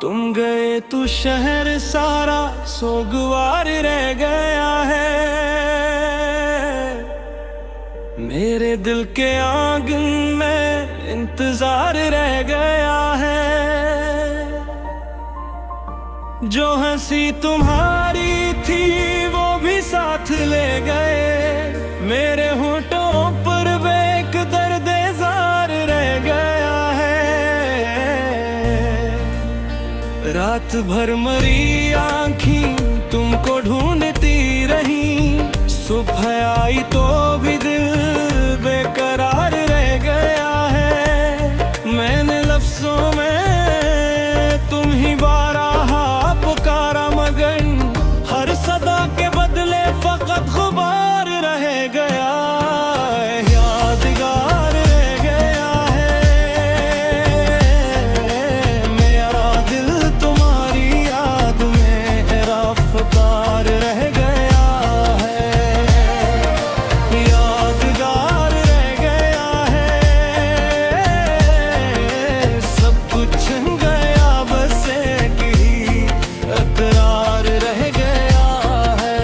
तुम गए तो शहर सारा सोगवार रह गया है। मेरे दिल के आंगन में इंतजार रह गया है। जो हंसी तुम्हारी थी वो भी साथ ले गए। मेरे होठों पर बेक दर्द-ए-जार रह गया है। रात भर मरी आँखी तुमको ढूंढती रही। सुबह आई तो भी दिल बेकरार रह गया है। मैंने लफ्जों में तुम ही बारहा पुकारा, मगर हर सदा के बदले फकत गुबार रह गया। यादगार रह गया है। मेरा दिल तुम्हारी याद में रफ्तार रह गया है। यादगार रह गया है। सब कुछ गया बस एक ही इकरार रह गया है।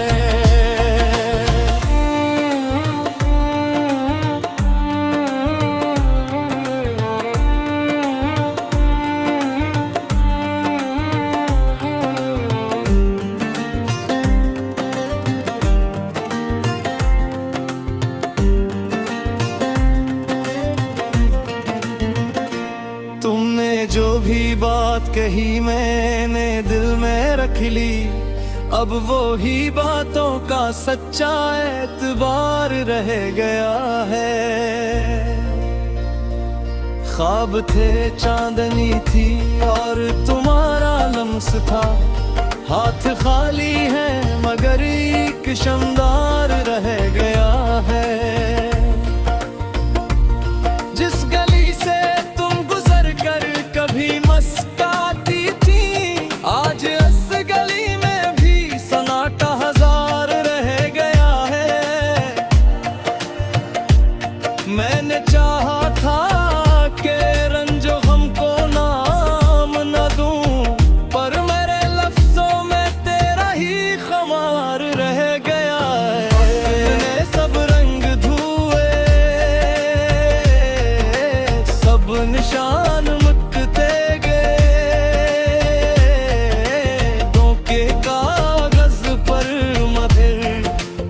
तुमने जो भी बात कही मैंने दिल में रख ली। अब वो ही बातों का सच्चा एतबार रह गया है। ख्वाब थे चांदनी थी और तुम्हारा लम्स था। हाथ खाली है मगर एक शमदार रह गया है। जिस गली से तुम गुजर कर कभी मस्काती थी, आज इस गली में भी सन्नाटा हजार रह गया है। मैंने चाहा था कि रंजो गम को नाम न दूं, पर मेरे लफ्जों में तेरा ही खुमार रह गया है। अपने सब रंग धुए, सब निशान मिटते गए। धोखे कागज पर मगर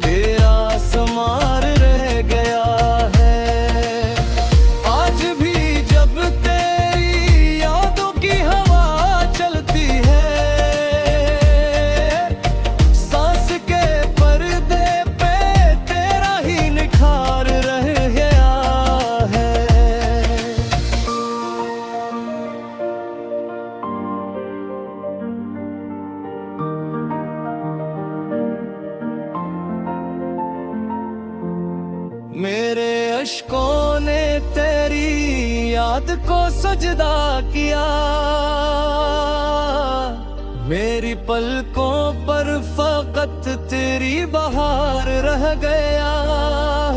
तेरा समार रह गया है। आज भी जब तेरी यादों की हवा चलती है, सांस के पर्दे पे तेरा ही निखार रह गया है। मेरे अश्कों ने तेरी याद को सजदा किया। मेरी पलकों पर फकत तेरी बहार रह गया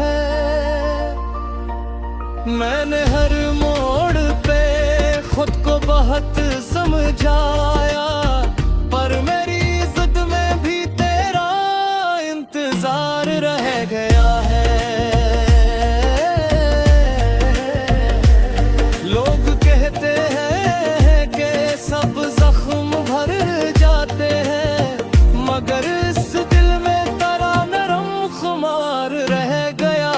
है। मैंने हर मोड़ पे खुद को बहुत समझाया, पर मेरी जिद में भी तेरा इंतजार रह गया है। लोग कहते हैं कि सब जख्म भर जाते हैं, मगर इस दिल में तेरा नरम खुमार रह गया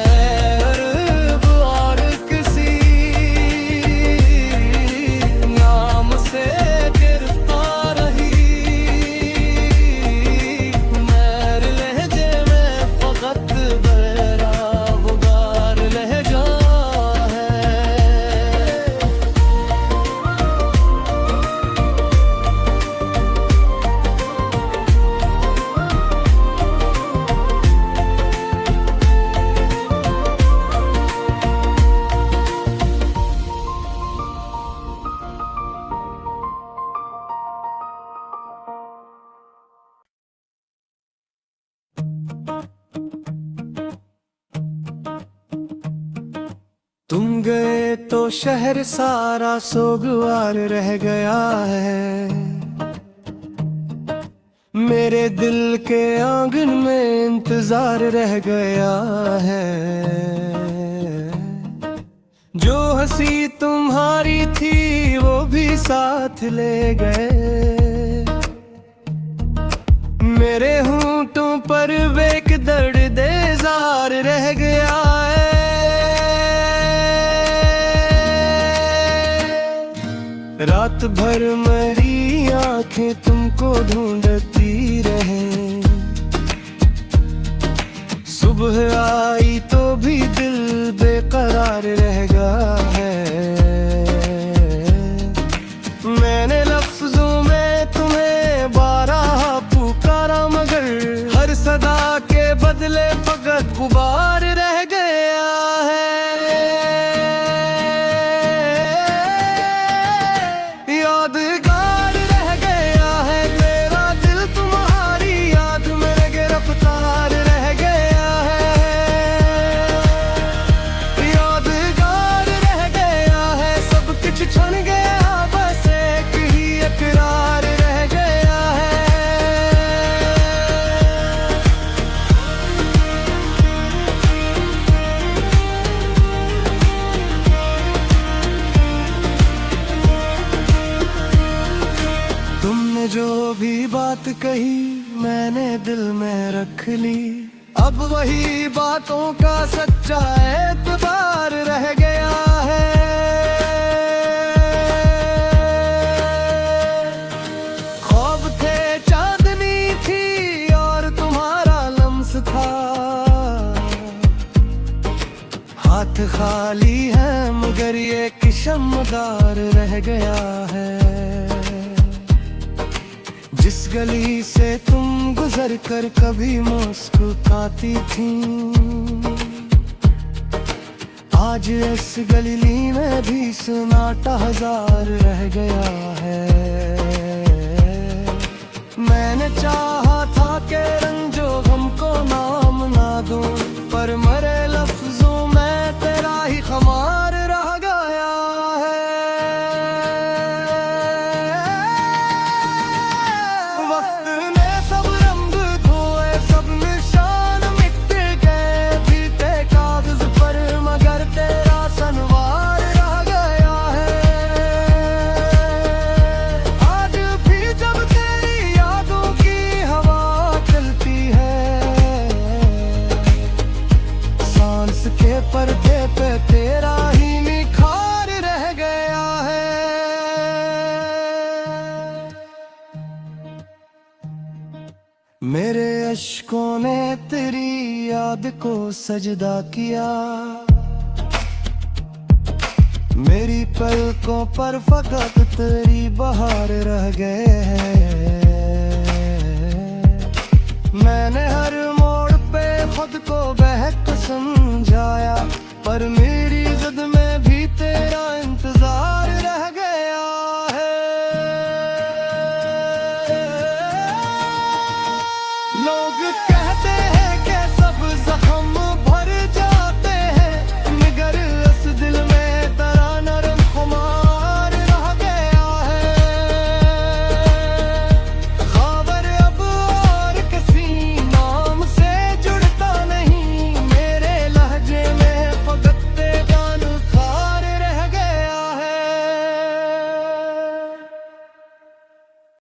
है। अरब और किसी नाम से गिरफ्तार तुम गए तो शहर सारा सोगवार रह गया है। मेरे दिल के आंगन में इंतजार रह गया है। जो हंसी तुम्हारी थी वो भी साथ ले गए। मेरे होंठों पर एक दर्द देजार रह गया है। रात भर मेरी आंखें तुमको ढूंढती रहे। सुबह आई तो भी दिल बेकरार रह गया है। मैंने लफ्जों में तुम्हें बारहा पुकारा मगर हर सदा के बदले फकत गुबार रह गया है। यादगार रह गया है मेरा दिल तुम्हारी याद में गिरफ्तार रह गया है। यादगार रह गया है सब कुछ छन गया बस एक ही इकरार रह गया है। तुमने जो भी बात कही मैंने दिल में रख ली। अब वही बातों का सच्चा एतबार रह गया है। ख्वाब थे चांदनी थी और तुम्हारा लम्स था। हाथ खाली है मगर ये किशमदार रह गया है। जिस गली से तुम गुजर कर कभी मुस्कुराती थी आज इस गली में भी सन्नाटा हजार रह गया है। मैंने चाहा था कि रंजो हमको नाम ना दूं पर मरे लफ्जों में तेरा ही खमार रह गया है। वक्त ने सब रंग धोए सब निशान मिट गए बीते कागज पर मगर तेरा सनवार रह गया है। आज भी जब तेरी यादों की हवा चलती है सांस के पर्दे पे तेरा ही निखार रह गया है। मेरे अश्कों ने तेरी याद को सजदा किया। मेरी पलकों पर फकत तेरी बहार रह गए हैं। मैंने हर मोड़ पे खुद को बहक समझाया पर मेरी जिद में भी तेरा इंतजार रह गया है। लोग कह